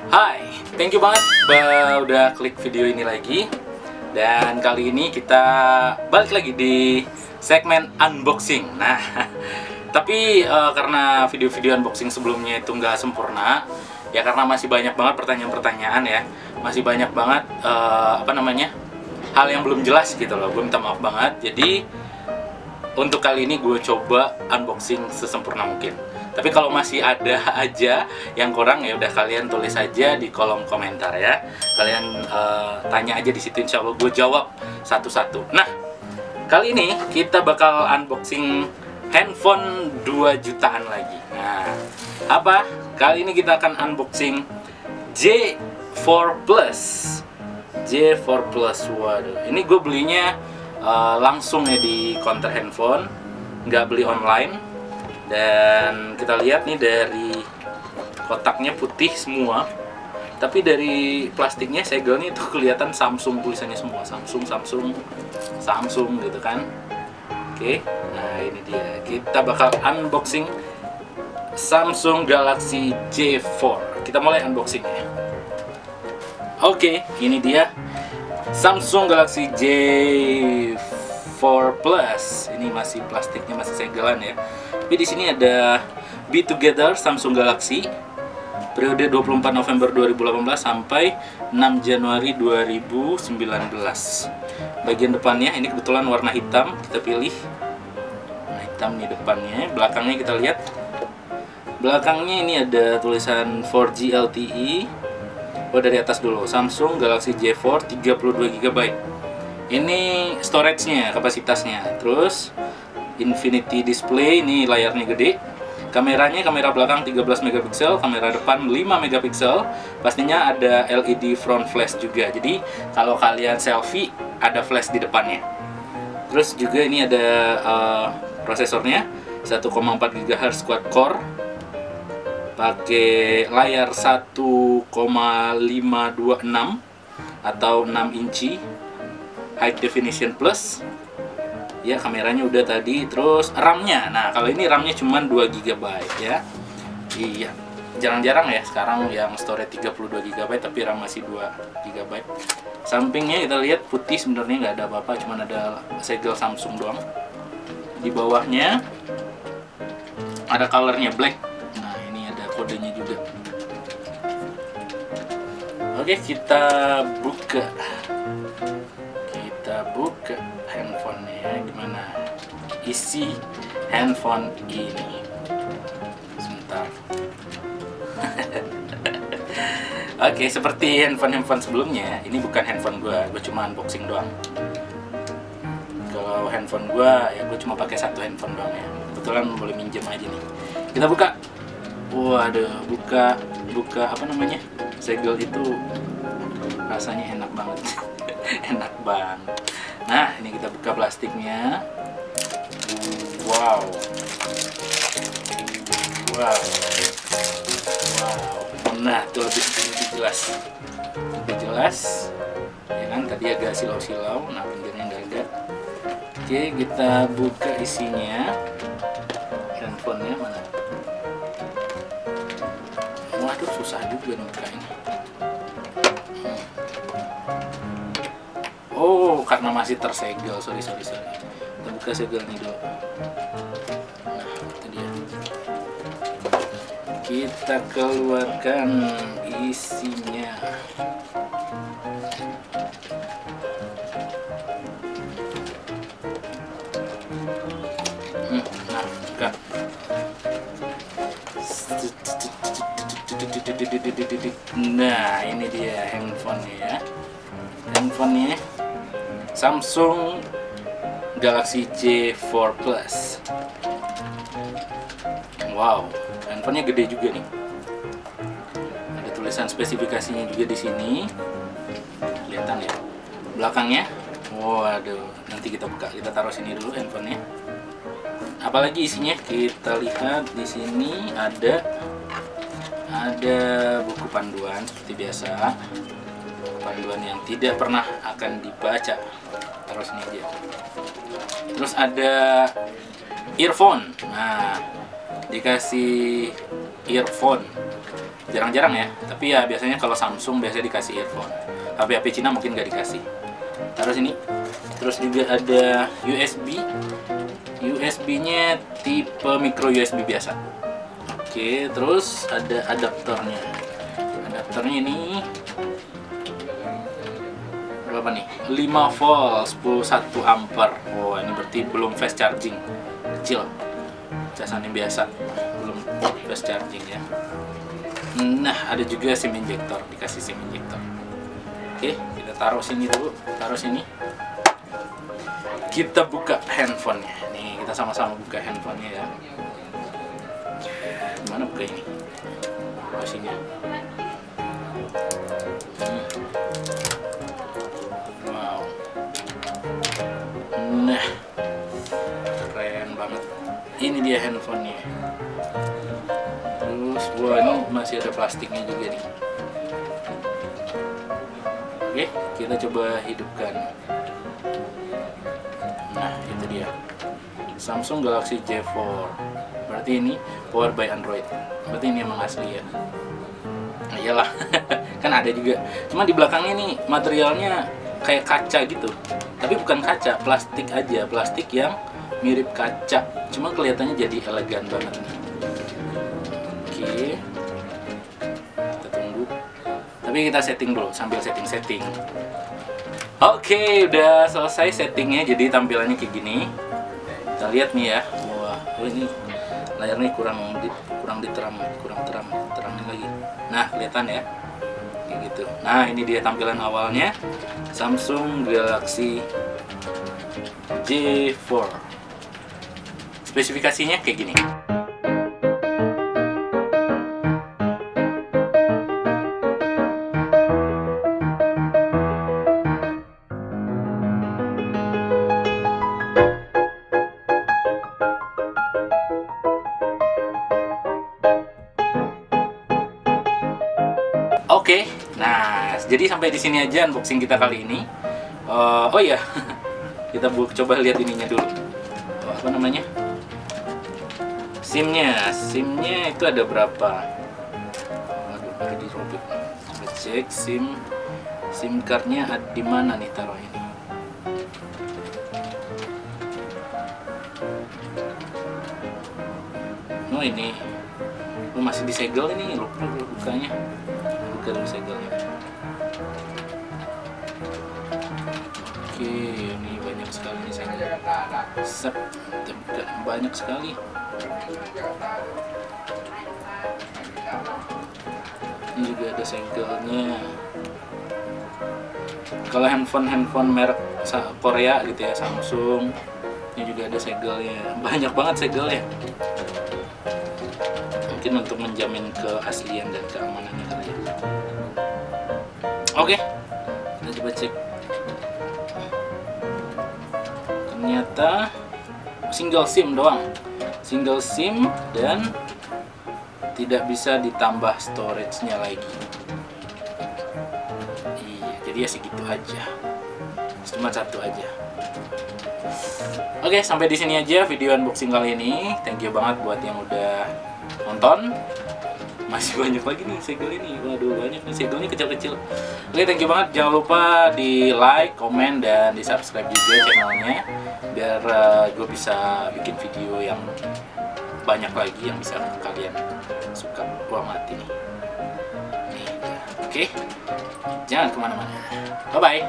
Hai, thank you banget udah klik video ini lagi. Dan kali ini kita balik lagi di segmen unboxing. Nah, tapi karena video-video unboxing sebelumnya itu nggak sempurna, ya karena masih banyak banget pertanyaan-pertanyaan ya, masih banyak banget hal yang belum jelas gitu loh. Gue minta maaf banget. Jadi untuk kali ini gue coba unboxing sesempurna mungkin. Tapi kalau masih ada aja yang kurang, ya udah kalian tulis aja di kolom komentar ya. Kalian tanya aja di situ, insya Allah gue jawab satu-satu. Nah, kali ini kita bakal unboxing handphone 2 jutaan lagi. Nah, apa? Kali ini kita akan unboxing J4 Plus. J4 Plus, waduh. Ini gue belinya langsung ya di counter handphone, nggak beli online. Dan kita lihat nih dari kotaknya putih semua, tapi dari plastiknya segelnya itu kelihatan Samsung, tulisannya semua Samsung gitu kan. Oke, nah ini dia, kita bakal unboxing Samsung Galaxy J4. Kita mulai unboxingnya. Oke, ini dia Samsung Galaxy J4 Plus. Ini masih plastiknya masih segelan ya. Tapi di sini ada Be Together Samsung Galaxy periode 24 November 2018 sampai 6 Januari 2019. Bagian depannya ini kebetulan warna hitam, kita pilih warna hitam nih depannya. Belakangnya kita lihat. Belakangnya ini ada tulisan 4G LTE. Oh, dari atas dulu, Samsung Galaxy J4 32 GB. Ini storage-nya, kapasitasnya. Terus Infinity Display, ini layarnya gede. Kameranya, kamera belakang 13 megapiksel, kamera depan 5 megapiksel. Pastinya ada LED front flash juga. Jadi kalau kalian selfie ada flash di depannya. Terus juga ini ada prosesornya 1,4 GHz quad core. Pakai layar 1,526 atau 6 inci high definition plus. Ya, kameranya udah tadi. Terus RAM-nya, nah kalau ini RAM-nya cuma 2 GB ya. Iya, jarang-jarang ya sekarang yang storage 32 GB tapi RAM masih 2 GB. Sampingnya kita lihat putih, sebenarnya nggak ada apa-apa, cuma ada segel Samsung doang. Di bawahnya ada colornya black. Nah, ini ada kodenya juga. Oke, kita buka handphonenya. Gimana isi handphone ini? Sebentar. Oke, seperti handphone sebelumnya, ini bukan handphone gue cuma unboxing doang. Kalau handphone gue, ya gue cuma pakai satu handphone doang ya. Kebetulan boleh minjem aja nih. Kita buka. Waduh, buka apa namanya? Segel itu rasanya enak banget. Enak banget. Nah, ini kita buka plastiknya. Wow. Nah, itu lebih jelas. Ya kan, tadi agak silau-silau. Nah, pinggirnya nggak ada. Oke, kita buka isinya. Handphonenya mana? Waduh, susah juga nih bukanya. Oh, karena masih tersegel, sorry. Kita buka segelnya dulu. Nah, itu dia. Kita keluarkan isinya. Nah, buka. Nah, ini dia handphonenya ya. Handphonenya Samsung Galaxy J4 Plus. Wow, handphonenya gede juga nih. Ada tulisan spesifikasinya juga di sini. Kelihatan ya. Belakangnya. Waduh, nanti kita buka. Kita taruh sini dulu handphonenya. Apalagi isinya? Kita lihat di sini ada buku panduan seperti biasa. Panduan yang tidak pernah akan dibaca. Taruh sini aja. Terus ada earphone. Nah, dikasih earphone. Jarang-jarang ya, tapi ya biasanya kalau Samsung biasanya dikasih earphone. HP-HP Cina mungkin nggak dikasih. Taruh sini. Terus juga ada USB. USB-nya tipe micro USB biasa. Oke, terus ada adaptornya. Adaptornya ini berapa nih? 5 volt 11 ampere. Oh, ini berarti belum fast charging. Kecil. Casannya biasa. Belum fast charging ya. Nah, ada juga SIM injector, dikasih SIM injector. Oke, kita taruh sini dulu, taruh sini. Kita buka handphonenya. Nih, kita sama-sama buka handphonenya ya. Gimana buka ini? Buka sini. Wow. Nah, keren banget. Ini dia handphonenya. Terus, wah, ini masih ada plastiknya juga nih. Oke, kita coba hidupkan. Nah, itu dia. Samsung Galaxy J4. Berarti ini powered by Android. Berarti ini emang asli ya. Nah, iyalah. Kan ada juga. Cuma di belakangnya nih materialnya kayak kaca gitu. Tapi bukan kaca, plastik aja. Plastik yang mirip kaca. Cuma kelihatannya jadi elegan banget nih. Oke, kita tunggu. Tapi kita setting dulu sambil setting-setting. Oke, udah selesai settingnya. Jadi tampilannya kayak gini. Kita lihat nih ya. Wah, ini layarnya kurang terangin lagi. Nah, kelihatan ya. Kayak gitu. Nah, ini dia tampilan awalnya Samsung Galaxy J4. Spesifikasinya kayak gini. Oke, nah jadi sampai di sini aja unboxing kita kali ini. Oh iya, kita coba lihat ininya dulu. Apa namanya? SIM-nya itu ada berapa? Aduh, baru dirobek. Coba cek SIM card-nya di mana nih taruh ini? Oh ini, masih disegel ini, lupa bukanya. Buka dulu segelnya. Oke, ini banyak sekali nih segel. Sep, banyak sekali. Ini juga ada segelnya. Kalau handphone merek Korea gitu ya, Samsung, ini juga ada segelnya. Banyak banget segelnya. Mungkin untuk menjamin keaslian dan keamanannya kali ya. Oke, kita coba cek. Ternyata single SIM doang, single SIM dan tidak bisa ditambah storage-nya lagi. Iya, jadi ya segitu aja, cuma satu aja. Oke, sampai di sini aja video unboxing kali ini. Thank you banget buat yang udah nonton. Masih banyak lagi nih segel ini. Waduh, banyak nih segelnya kecil-kecil. Oke, thank you banget. Jangan lupa di like, komen, dan di subscribe juga channelnya biar gue bisa bikin video yang banyak lagi yang bisa kalian suka. Gua mati nih. Oke, jangan kemana-mana. Bye bye.